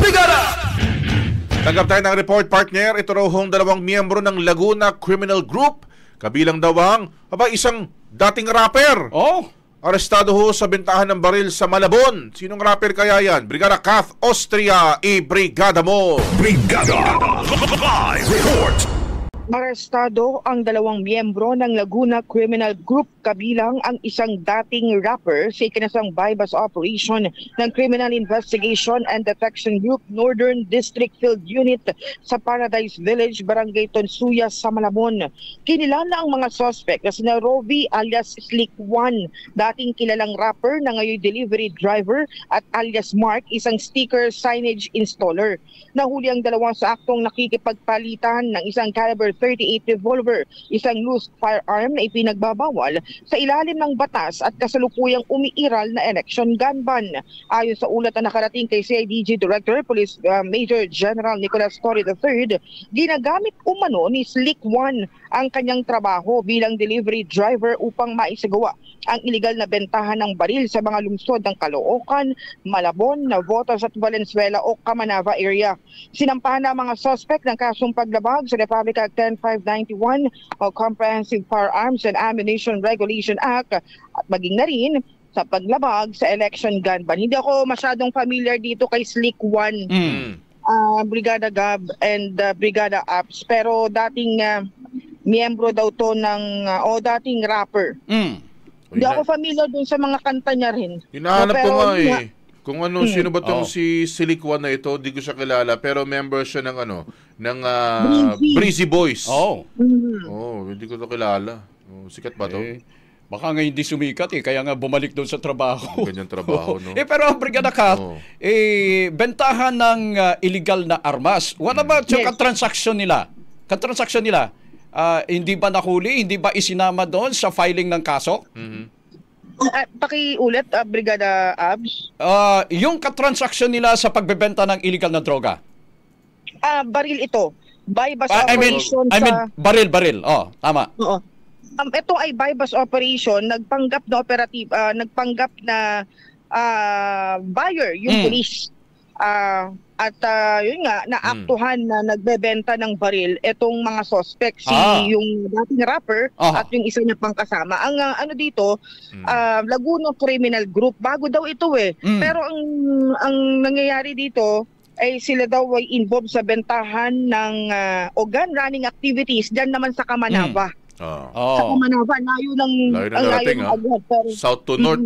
Brigada! Tanggap tayo ng report, partner. Ito raw hong dalawang miyembro ng Laguna Criminal Group. Kabilang daw ang isang dating rapper. Arestado ho sa bentahan ng baril sa Malabon. Sinong rapper kaya yan? Brigada Kath Austria, i-brigada mo! Brigada! Live report! Arestado ang dalawang miyembro ng Laguna Criminal Group kabilang ang isang dating rapper sa ikinasang bypass operation ng Criminal Investigation and Detection Group Northern District Field Unit sa Paradise Village, Barangay Tonsuya sa Malabon. Kinilala ang mga suspect na sina Rovi alias Slick One, dating kilalang rapper na ngayon delivery driver, at alias Mark, isang sticker signage installer. Nahuli ang dalawa sa aktong nakikipagpalitan ng isang caliber 38 revolver, isang loose firearm na ipinagbabawal sa ilalim ng batas at kasalukuyang umiiral na election gun ban. Ayon sa ulat na nakarating kay CIDG Director Police Major General Nicolas Torre III, ginagamit umano ni Slick One ang kanyang trabaho bilang delivery driver upang maisagawa ang iligal na bentahan ng baril sa mga lungsod ng Caloocan, Malabon, Navotas at Valenzuela o Camanava area. Sinampahan na mga suspect ng kasong paglabag sa Republic Act 10591 o Comprehensive Firearms and Ammunition Regulation Act at maging na rin sa paglabag sa election gun ban. Hindi ako masyadong familiar dito kay Slick One, Brigada Gab and Brigada Apps, pero dating miyembro daw to ng dating rapper. Hindi ako familiar dun sa mga kanta niya rin. Hinahanap ko nga kung sino ba itong si Slick One na ito, di ko siya kilala, pero member siya ng Breezy Boys. Hindi ko ito kilala. Sikat ba ito? Baka nga hindi sumikat kaya nga bumalik doon sa trabaho. Ganyan trabaho, no? Pero Brigada Kat, bentahan ng illegal na armas. What about yung katransaksyon nila? Hindi ba nahuli? Hindi ba isinama doon sa filing ng kaso? Pakiulit, Brigada Abs? Yung katransaksyon nila sa pagbebenta ng illegal na droga. Baril ito. Bypass operation baril. Tama. Oo. Ito ay bypass operation, nagpanggap na buyer yung police. Yun nga, naaktuhan na nagbebenta ng baril itong mga suspect, yung dating rapper at yung isa niya pang kasama. Ang dito, Laguna Criminal Group, bago daw ito Pero ang nangyayari dito ay sila daw ay involved sa bentahan ng gun running activities dyan naman sa Camanava. Sa Camanava, layo ng South to North.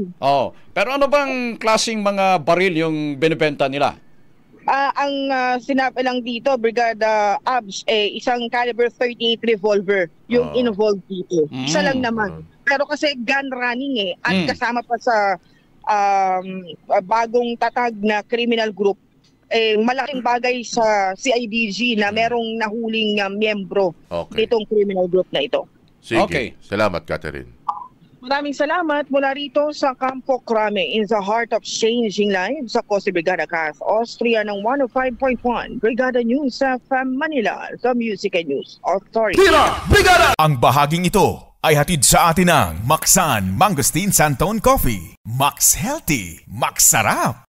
Pero ano bang klaseng mga baril yung binibenta nila? Ang sinabi lang dito, Brigada Abs, isang caliber 38 revolver yung involved dito. Isa lang naman. Pero kasi gun running at kasama pa sa bagong tatag na criminal group, malaking bagay sa CIDG na merong nahuling miyembro nitong criminal group na ito. Sige. Salamat, Catherine. Maraming salamat mula rito sa Campo Crame in the heart of changing lives. Ako si Brigada Kath Austria ng 105.1 Brigada News sa Manila, the Music and News Authority. Brigada! Ang bahaging ito ay hatid sa atin ng Maxan Mangosteen Santon Coffee. Max Healthy, Max Sarap.